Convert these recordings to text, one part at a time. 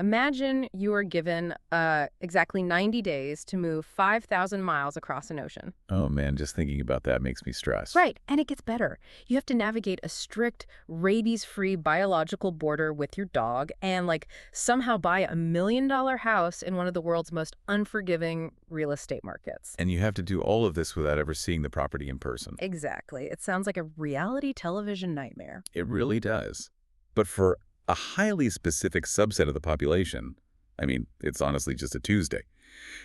Imagine you are given exactly 90 days to move 5,000 miles across an ocean. Oh man, just thinking about that makes me stress. Right, and it gets better. You have to navigate a strict, rabies-free biological border with your dog and, somehow buy $1 million house in one of the world's most unforgiving real estate markets. And you have to do all of this without ever seeing the property in person. Exactly. It sounds like a reality television nightmare. It really does. But for a highly specific subset of the population, I mean, it's honestly just a Tuesday.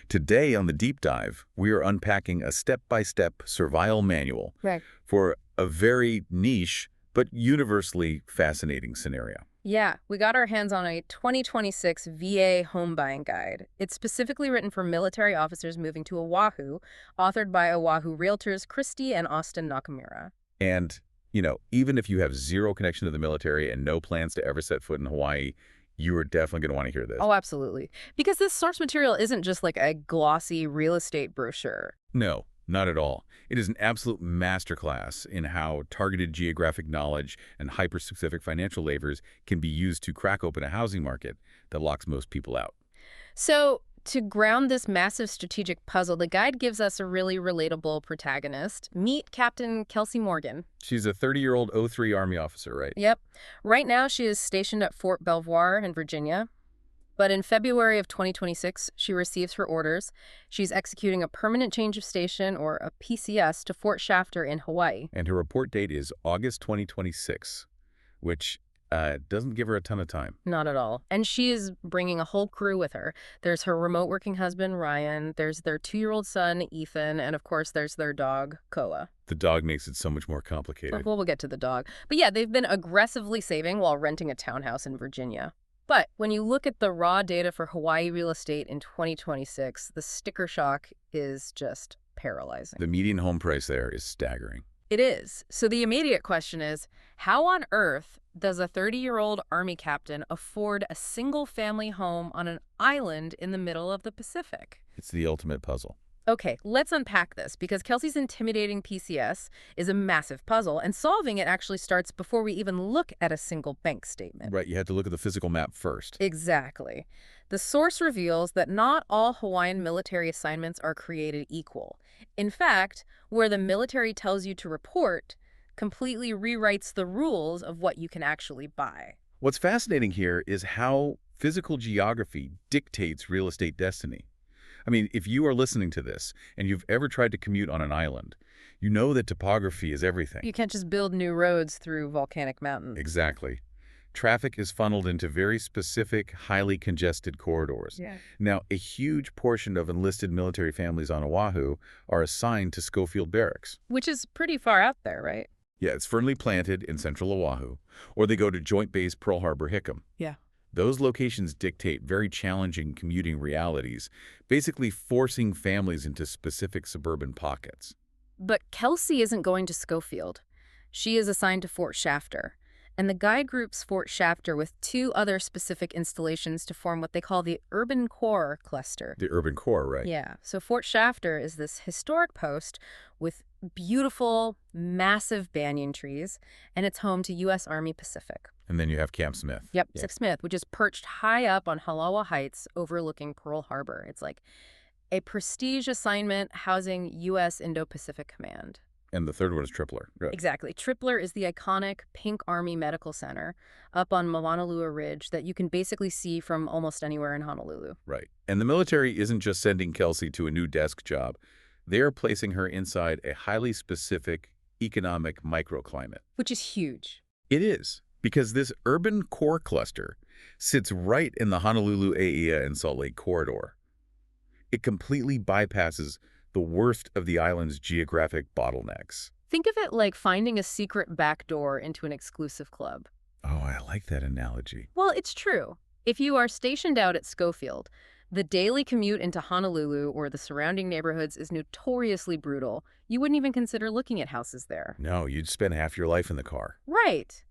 Today on the Deep Dive, we are unpacking a step-by-step survival manual Right. for a very niche but universally fascinating scenario. Yeah, we got our hands on a 2026 VA home buying guide. It's specifically written for military officers moving to Oahu, authored by Oahu realtors Christy and Austin Nakamura. And, even if you have zero connection to the military and no plans to ever set foot in Hawaii, you are definitely going to want to hear this. Oh, absolutely. Because this source material isn't just like a glossy real estate brochure. No, not at all. It is an absolute masterclass in how targeted geographic knowledge and hyper-specific financial levers can be used to crack open a housing market that locks most people out. So, to ground this massive strategic puzzle, the guide gives us a really relatable protagonist. Meet Captain Kelsey Morgan. She's a 30-year-old O3 Army officer, right? Yep. Right now, she is stationed at Fort Belvoir in Virginia. But in February of 2026, she receives her orders. She's executing a permanent change of station, or a PCS, to Fort Shafter in Hawaii. And her report date is August 2026, which doesn't give her a ton of time. Not at all. And she is bringing a whole crew with her. There's her remote working husband, Ryan. There's their 2-year-old son, Ethan. And of course, there's their dog, Koa. The dog makes it so much more complicated. Well, we'll get to the dog. But yeah, they've been aggressively saving while renting a townhouse in Virginia. But when you look at the raw data for Hawaii real estate in 2026, the sticker shock is just paralyzing. The median home price there is staggering. It is. So the immediate question is, how on earth does a 30-year-old Army captain afford a single-family home on an island in the middle of the Pacific? It's the ultimate puzzle. Okay, let's unpack this, because Kelsey's intimidating PCS is a massive puzzle, and solving it actually starts before we even look at a single bank statement. Right, you had to look at the physical map first. Exactly. The source reveals that not all Hawaiian military assignments are created equal. In fact, where the military tells you to report completely rewrites the rules of what you can actually buy. What's fascinating here is how physical geography dictates real estate destiny. I mean, if you are listening to this and you've ever tried to commute on an island, you know that topography is everything. You can't just build new roads through volcanic mountains. Exactly. Traffic is funneled into very specific, highly congested corridors. Yeah. Now, a huge portion of enlisted military families on Oahu are assigned to Schofield Barracks. Which is pretty far out there, right? Yeah, it's firmly planted in central Oahu, or they go to Joint Base Pearl Harbor Hickam. Yeah. Those locations dictate very challenging commuting realities, basically forcing families into specific suburban pockets. But Kelsey isn't going to Schofield. She is assigned to Fort Shafter. And the guide groups Fort Shafter with 2 other specific installations to form what they call the Urban Core Cluster. The urban core, right? Yeah. So Fort Shafter is this historic post with beautiful, massive banyan trees, and it's home to U.S. Army Pacific. And then you have Camp Smith. Yep, Yeah. 6 Smith, which is perched high up on Halawa Heights overlooking Pearl Harbor. It's like a prestige assignment housing U.S. Indo-Pacific Command. And the third one is Tripler. Right. Exactly. Tripler is the iconic Pink Army Medical Center up on Moanalua Ridge that you can basically see from almost anywhere in Honolulu. Right. And the military isn't just sending Kelsey to a new desk job. They are placing her inside a highly specific economic microclimate. Which is huge. It is, because this urban core cluster sits right in the Honolulu, Aiea, and Salt Lake corridor. It completely bypasses the worst of the island's geographic bottlenecks. Think of it like finding a secret back door into an exclusive club. Oh, I like that analogy. Well, it's true. If you are stationed out at Schofield, the daily commute into Honolulu or the surrounding neighborhoods is notoriously brutal. You wouldn't even consider looking at houses there. No, you'd spend half your life in the car. Right.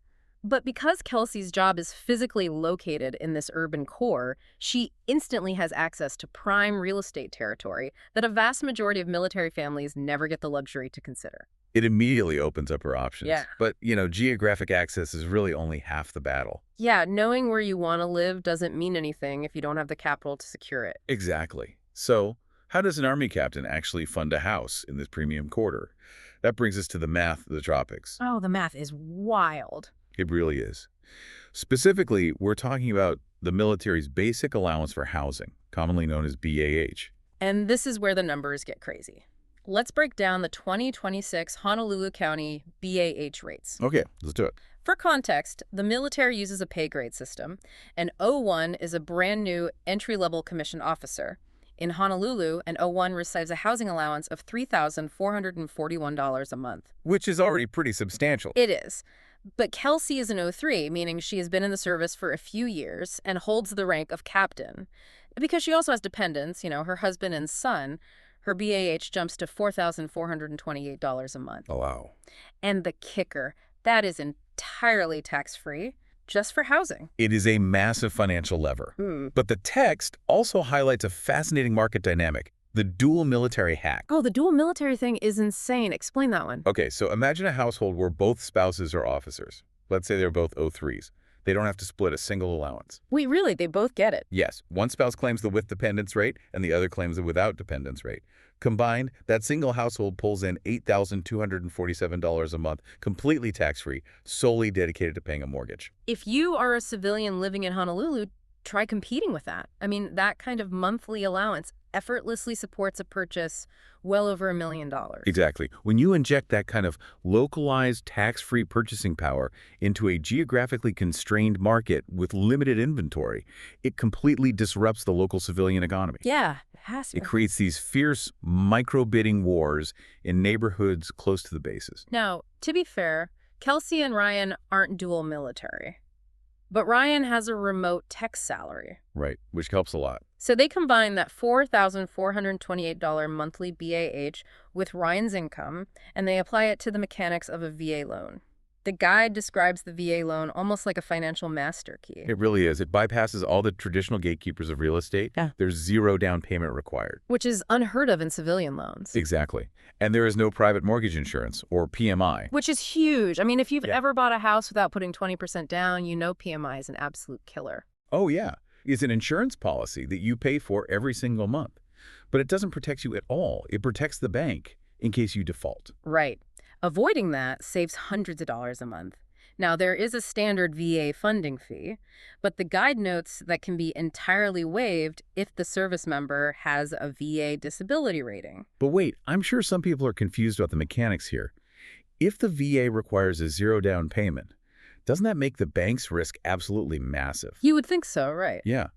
But because Kelsey's job is physically located in this urban core, she instantly has access to prime real estate territory that a vast majority of military families never get the luxury to consider. It immediately opens up her Yeah. options. But, geographic access is really only half the battle. Yeah, knowing where you want to live doesn't mean anything if you don't have the capital to secure it. Exactly. So, how does an Army captain actually fund a house in this premium quarter? That brings us to the math of the tropics. Oh, the math is wild. It really is. Specifically, we're talking about the military's basic allowance for housing, commonly known as BAH. And this is where the numbers get crazy. Let's break down the 2026 Honolulu County BAH rates. Okay, let's do it. For context, the military uses a pay grade system, and O1 is a brand new entry-level commissioned officer. In Honolulu, an O1 receives a housing allowance of $3,441 a month. Which is already pretty substantial. It is. But Kelsey is an O3, meaning she has been in the service for a few years and holds the rank of captain. Because she also has dependents, her husband and son, her BAH jumps to $4,428 a month. Oh, wow. And the kicker, that is entirely tax-free, just for housing. It is a massive financial lever. But the text also highlights a fascinating market dynamic, the dual military hack. Oh, the dual military thing is insane. Explain that one. Okay, so imagine a household where both spouses are officers. Let's say they're both O3s. They don't have to split a single allowance. Wait, really? They both get it? Yes, one spouse claims the with dependence rate and the other claims the without dependence rate. Combined, that single household pulls in $8,247 a month, completely tax-free, solely dedicated to paying a mortgage. If you are a civilian living in Honolulu, try competing with that. I mean, that kind of monthly allowance effortlessly supports a purchase well over $1 million. Exactly. When you inject that kind of localized tax-free purchasing power into a geographically constrained market with limited inventory, it completely disrupts the local civilian economy. Yeah, it has to. It creates these fierce micro-bidding wars in neighborhoods close to the bases. Now, to be fair, Kelsey and Ryan aren't dual military. But Ryan has a remote tech salary. Right, which helps a lot. So they combine that $4,428 monthly BAH with Ryan's income, and they apply it to the mechanics of a VA loan. The guide describes the VA loan almost like a financial master key. It really is. It bypasses all the traditional gatekeepers of real estate. Yeah. There's zero down payment required. Which is unheard of in civilian loans. Exactly. And there is no private mortgage insurance, or PMI. Which is huge. I mean, if you've ever bought a house without putting 20% down, PMI is an absolute killer. Oh, yeah. It's an insurance policy that you pay for every single month. But it doesn't protect you at all. It protects the bank in case you default. Right. Avoiding that saves hundreds of dollars a month. Now, there is a standard VA funding fee, but the guide notes that can be entirely waived if the service member has a VA disability rating. But wait, I'm sure some people are confused about the mechanics here. If the VA requires a zero down payment, doesn't that make the bank's risk absolutely massive? You would think so, right? Yeah.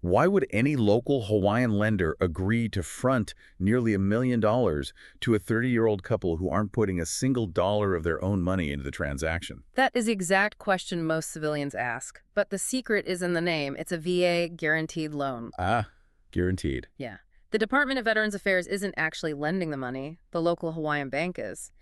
Why would any local Hawaiian lender agree to front nearly $1 million to a 30-year-old couple who aren't putting a single dollar of their own money into the transaction? That is the exact question most civilians ask. But the secret is in the name. It's a VA guaranteed loan. Ah, guaranteed. Yeah. The Department of Veterans Affairs isn't actually lending the money. The local Hawaiian bank is.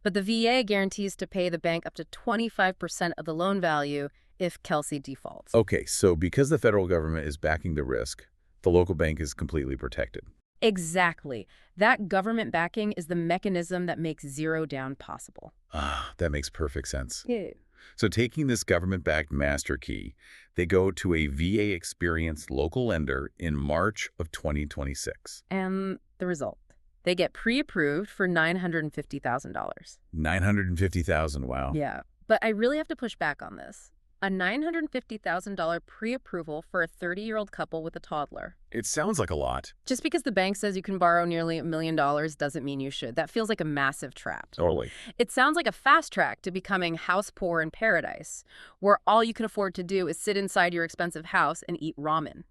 But the VA guarantees to pay the bank up to 25% of the loan value if Kelsey defaults. Okay, so because the federal government is backing the risk, the local bank is completely protected. Exactly. That government backing is the mechanism that makes zero down possible. Ah, that makes perfect sense. Yeah. So taking this government-backed master key, they go to a VA-experienced local lender in March of 2026. And the result? They get pre-approved for $950,000. $950,000, wow. Yeah. But I really have to push back on this. A $950,000 pre-approval for a 30-year-old couple with a toddler. It sounds like a lot. Just because the bank says you can borrow nearly $1 million doesn't mean you should. That feels like a massive trap. Totally. It sounds like a fast track to becoming house poor in paradise, where all you can afford to do is sit inside your expensive house and eat ramen.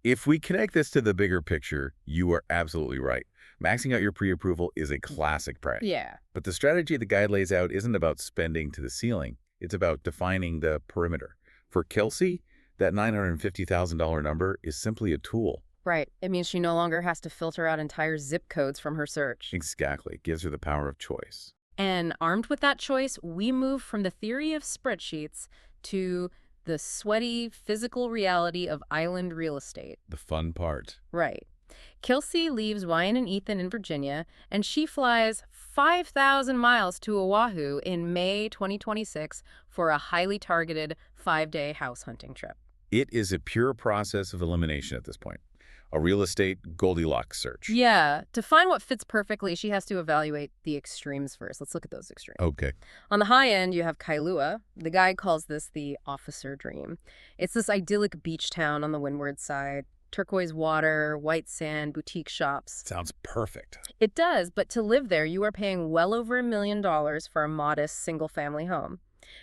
If we connect this to the bigger picture, you are absolutely right. Maxing out your pre-approval is a classic prank. Yeah. But the strategy the guide lays out isn't about spending to the ceiling. It's about defining the perimeter. For Kelsey, that $950,000 number is simply a tool. Right. It means she no longer has to filter out entire zip codes from her search. Exactly. It gives her the power of choice. And armed with that choice, we move from the theory of spreadsheets to the sweaty, physical reality of island real estate. The fun part. Right. Kelsey leaves Ryan and Ethan in Virginia, and she flies 5,000 miles to Oahu in May 2026 for a highly targeted 5-day house hunting trip. It is a pure process of elimination at this point. A real estate Goldilocks search. Yeah, to find what fits perfectly, she has to evaluate the extremes first. Let's look at those extremes. Okay. On the high end, you have Kailua. The guide calls this the officer dream. It's this idyllic beach town on the windward side. Turquoise water, white sand, boutique shops. Sounds perfect. It does, but to live there, you are paying well over $1 million for a modest single-family home.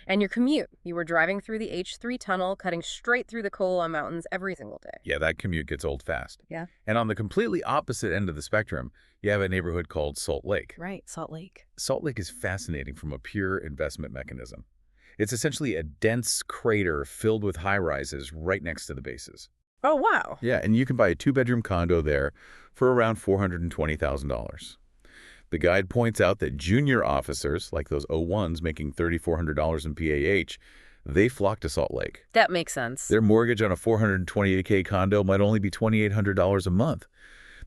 And your commute, you were driving through the H3 tunnel, cutting straight through the Kola Mountains every single day. Yeah, that commute gets old fast. Yeah. And on the completely opposite end of the spectrum, you have a neighborhood called Salt Lake. Right, Salt Lake. Salt Lake is fascinating from a pure investment mechanism. It's essentially a dense crater filled with high-rises right next to the bases. Oh, wow. Yeah, and you can buy a 2-bedroom condo there for around $420,000. The guide points out that junior officers, like those O1s making $3,400 in PAH, they flock to Salt Lake. That makes sense. Their mortgage on a $428K condo might only be $2,800 a month.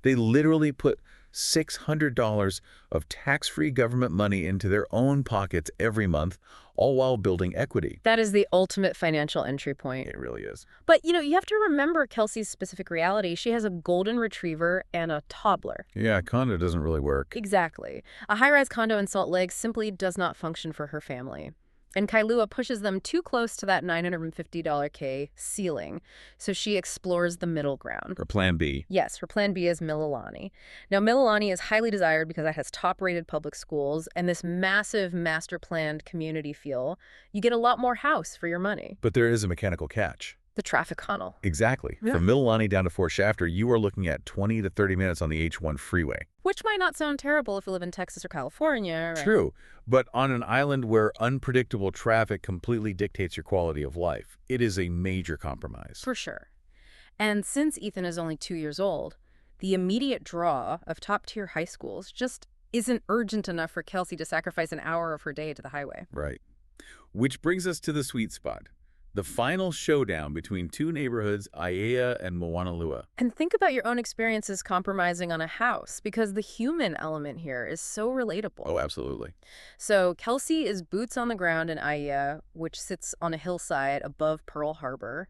They literally put $600 of tax-free government money into their own pockets every month, all while building equity. That is the ultimate financial entry point. It really is. But, you have to remember Kelsey's specific reality. She has a golden retriever and a toddler. Yeah, condo doesn't really work. Exactly. A high-rise condo in Salt Lake simply does not function for her family. And Kailua pushes them too close to that $950K ceiling, so she explores the middle ground. Or Plan B. Yes, her plan B is Mililani. Now, Mililani is highly desired because it has top-rated public schools and this massive master-planned community feel. You get a lot more house for your money. But there is a mechanical catch. The traffic funnel. Exactly. Yeah. From Mililani down to Fort Shafter, you are looking at 20 to 30 minutes on the H1 freeway. Which might not sound terrible if you live in Texas or California. Right? True, but on an island where unpredictable traffic completely dictates your quality of life, it is a major compromise. For sure. And since Ethan is only 2 years old, the immediate draw of top-tier high schools just isn't urgent enough for Kelsey to sacrifice an hour of her day to the highway. Right. Which brings us to the sweet spot. The final showdown between two neighborhoods, Aiea and Moanalua. And think about your own experiences compromising on a house, because the human element here is so relatable. Oh, absolutely. So Kelsey is boots on the ground in Aiea, which sits on a hillside above Pearl Harbor.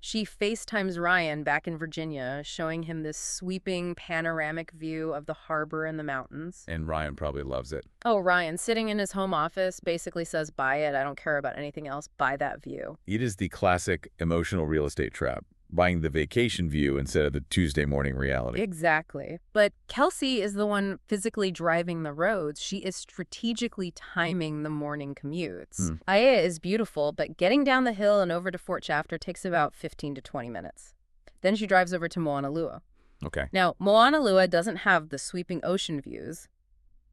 She FaceTimes Ryan back in Virginia, showing him this sweeping panoramic view of the harbor and the mountains. And Ryan probably loves it. Oh, Ryan, sitting in his home office, basically says, buy it. I don't care about anything else. Buy that view. It is the classic emotional real estate trap. Buying the vacation view instead of the Tuesday morning reality. Exactly. But Kelsey is the one physically driving the roads. She is strategically timing the morning commutes. Aiea is beautiful, but getting down the hill and over to Fort Shafter takes about 15 to 20 minutes. Then she drives over to Moanalua. Okay. Now, Moanalua doesn't have the sweeping ocean views,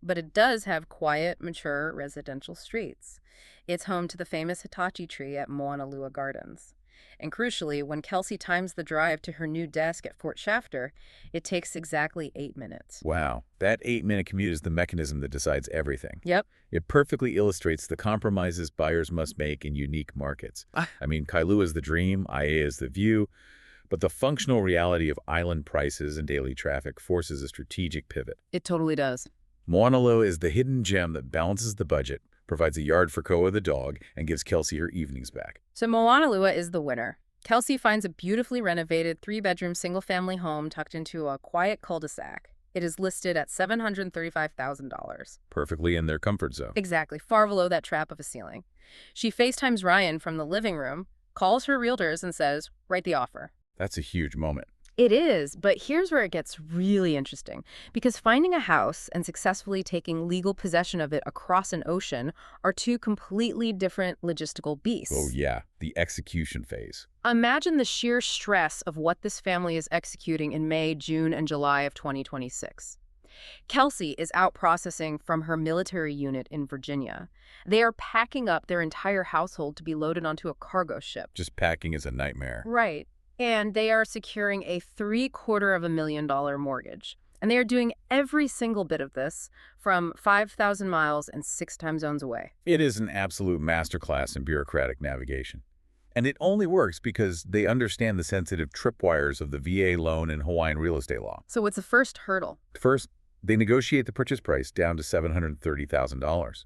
but it does have quiet, mature residential streets. It's home to the famous Hitachi tree at Moanalua Gardens. And crucially, when Kelsey times the drive to her new desk at Fort Shafter, it takes exactly 8 minutes. Wow. That 8-minute commute is the mechanism that decides everything. Yep. It perfectly illustrates the compromises buyers must make in unique markets. I mean, Kailua is the dream, Aiea is the view, but the functional reality of island prices and daily traffic forces a strategic pivot. It totally does. Moanalua is the hidden gem that balances the budget, provides a yard for Koa the dog, and gives Kelsey her evenings back. So Moanalua is the winner. Kelsey finds a beautifully renovated 3-bedroom single-family home tucked into a quiet cul-de-sac. It is listed at $735,000. Perfectly in their comfort zone. Exactly, far below that trap of a ceiling. She FaceTimes Ryan from the living room, calls her realtors, and says, write the offer. That's a huge moment. It is, but here's where it gets really interesting. Because finding a house and successfully taking legal possession of it across an ocean are two completely different logistical beasts. Oh yeah, the execution phase. Imagine the sheer stress of what this family is executing in May, June, and July of 2026. Kelsey is out processing from her military unit in Virginia. They are packing up their entire household to be loaded onto a cargo ship. Just packing is a nightmare. Right. And they are securing a $750,000 mortgage. And they are doing every single bit of this from 5,000 miles and 6 time zones away. It is an absolute masterclass in bureaucratic navigation. And it only works because they understand the sensitive tripwires of the VA loan and Hawaiian real estate law. So what's the first hurdle? First, they negotiate the purchase price down to $730,000.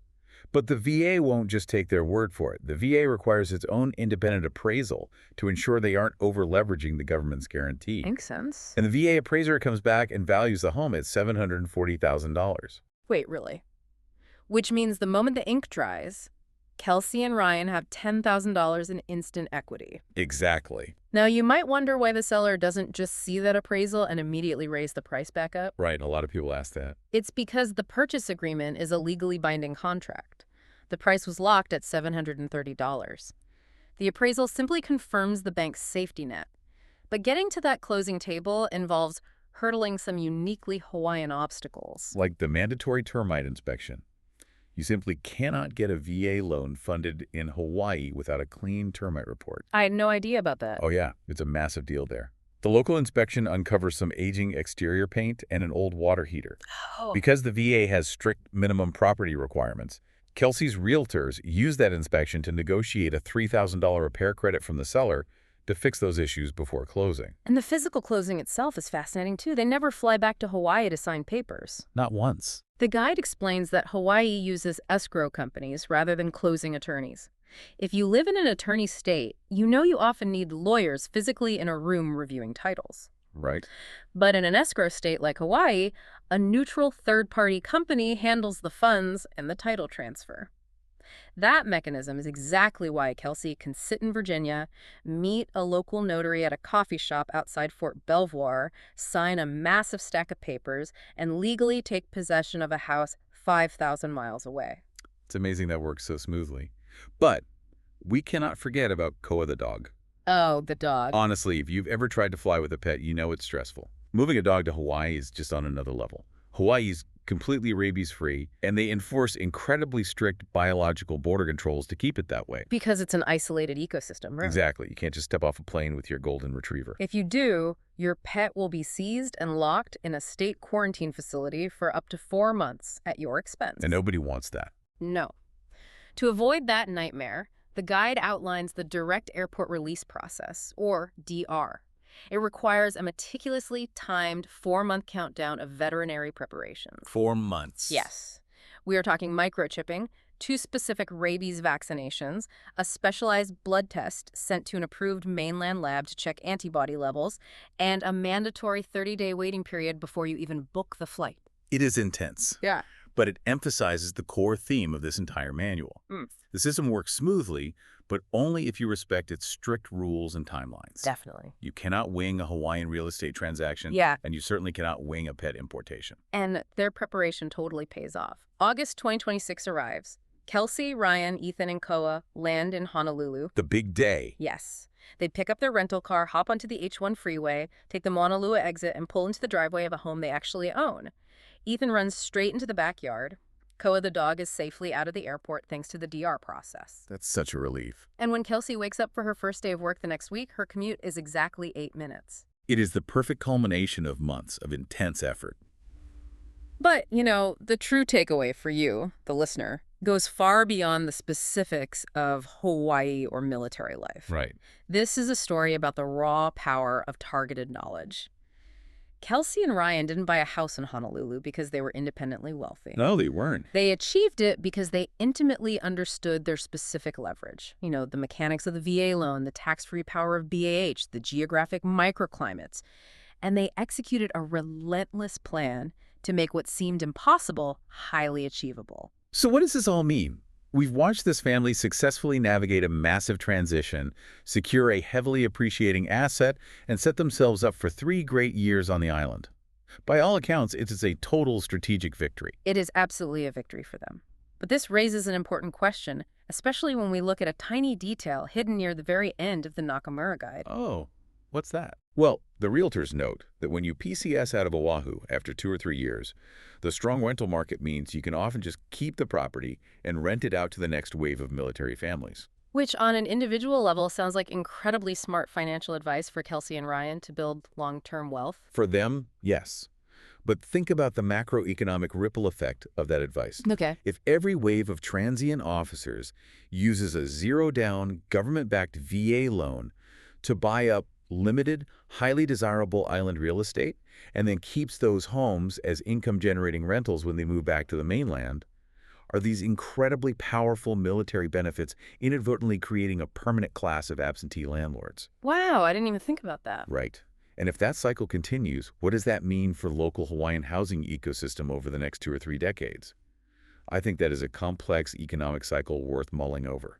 But the VA won't just take their word for it. The VA requires its own independent appraisal to ensure they aren't over-leveraging the government's guarantee. Makes sense. And the VA appraiser comes back and values the home at $740,000. Wait, really? Which means the moment the ink dries, Kelsey and Ryan have $10,000 in instant equity. Exactly. Now, you might wonder why the seller doesn't just see that appraisal and immediately raise the price back up. Right, a lot of people ask that. It's because the purchase agreement is a legally binding contract. The price was locked at $730. The appraisal simply confirms the bank's safety net. But getting to that closing table involves hurdling some uniquely Hawaiian obstacles. Like the mandatory termite inspection. You simply cannot get a VA loan funded in Hawaii without a clean termite report. I had no idea about that. Oh yeah, it's a massive deal there. The local inspection uncovers some aging exterior paint and an old water heater. Oh. Because the VA has strict minimum property requirements, Kelsey's realtors use that inspection to negotiate a $3,000 repair credit from the seller to fix those issues before closing. And the physical closing itself is fascinating, too. They never fly back to Hawaii to sign papers. Not once. The guide explains that Hawaii uses escrow companies rather than closing attorneys. If you live in an attorney state, you know you often need lawyers physically in a room reviewing titles. Right. But in an escrow state like Hawaii, a neutral third-party company handles the funds and the title transfer. That mechanism is exactly why Kelsey can sit in Virginia, meet a local notary at a coffee shop outside Fort Belvoir, sign a massive stack of papers, and legally take possession of a house 5,000 miles away. It's amazing that works so smoothly. But we cannot forget about Koa the dog. Oh, the dog. Honestly, if you've ever tried to fly with a pet, you know it's stressful. Moving a dog to Hawaii is just on another level. Hawaii's completely rabies-free, and they enforce incredibly strict biological border controls to keep it that way. Because it's an isolated ecosystem, right? Exactly. You can't just step off a plane with your golden retriever. If you do, your pet will be seized and locked in a state quarantine facility for up to 4 months at your expense. And nobody wants that. No. To avoid that nightmare, the guide outlines the Direct Airport Release Process, or DR. It requires a meticulously timed 4-month countdown of veterinary preparations. 4 months. Yes. We are talking microchipping, 2 specific rabies vaccinations, a specialized blood test sent to an approved mainland lab to check antibody levels, and a mandatory 30-day waiting period before you even book the flight. It is intense. Yeah. But it emphasizes the core theme of this entire manual. The system works smoothly, but only if you respect its strict rules and timelines. Definitely. You cannot wing a Hawaiian real estate transaction, Yeah. and you certainly cannot wing a pet importation. And their preparation totally pays off. August 2026 arrives. Kelsey, Ryan, Ethan, and Koa land in Honolulu. The big day. Yes. They pick up their rental car, hop onto the H1 freeway, take the Moanalua exit, and pull into the driveway of a home they actually own. Ethan runs straight into the backyard. Koa the dog is safely out of the airport thanks to the DR process. That's such a relief. And when Kelsey wakes up for her first day of work the next week, her commute is exactly 8 minutes. It is the perfect culmination of months of intense effort. But, the true takeaway for you, the listener, goes far beyond the specifics of Hawaii or military life. Right. This is a story about the raw power of targeted knowledge. Kelsey and Ryan didn't buy a house in Honolulu because they were independently wealthy. No, they weren't. They achieved it because they intimately understood their specific leverage. The mechanics of the VA loan, the tax-free power of BAH, the geographic microclimates. And they executed a relentless plan to make what seemed impossible highly achievable. So what does this all mean? We've watched this family successfully navigate a massive transition, secure a heavily appreciating asset, and set themselves up for 3 great years on the island. By all accounts, it is a total strategic victory. It is absolutely a victory for them. But this raises an important question, especially when we look at a tiny detail hidden near the very end of the Nakamura Guide. Oh, what's that? Well, the realtors note that when you PCS out of Oahu after 2 or 3 years, the strong rental market means you can often just keep the property and rent it out to the next wave of military families. Which, on an individual level, sounds like incredibly smart financial advice for Kelsey and Ryan to build long-term wealth. For them, yes. But think about the macroeconomic ripple effect of that advice. Okay. If every wave of transient officers uses a zero-down, government-backed VA loan to buy up limited, highly desirable island real estate, and then keeps those homes as income-generating rentals when they move back to the mainland, are these incredibly powerful military benefits inadvertently creating a permanent class of absentee landlords. Wow, I didn't even think about that. Right. And if that cycle continues, what does that mean for local Hawaiian housing ecosystem over the next 2 or 3 decades? I think that is a complex economic cycle worth mulling over.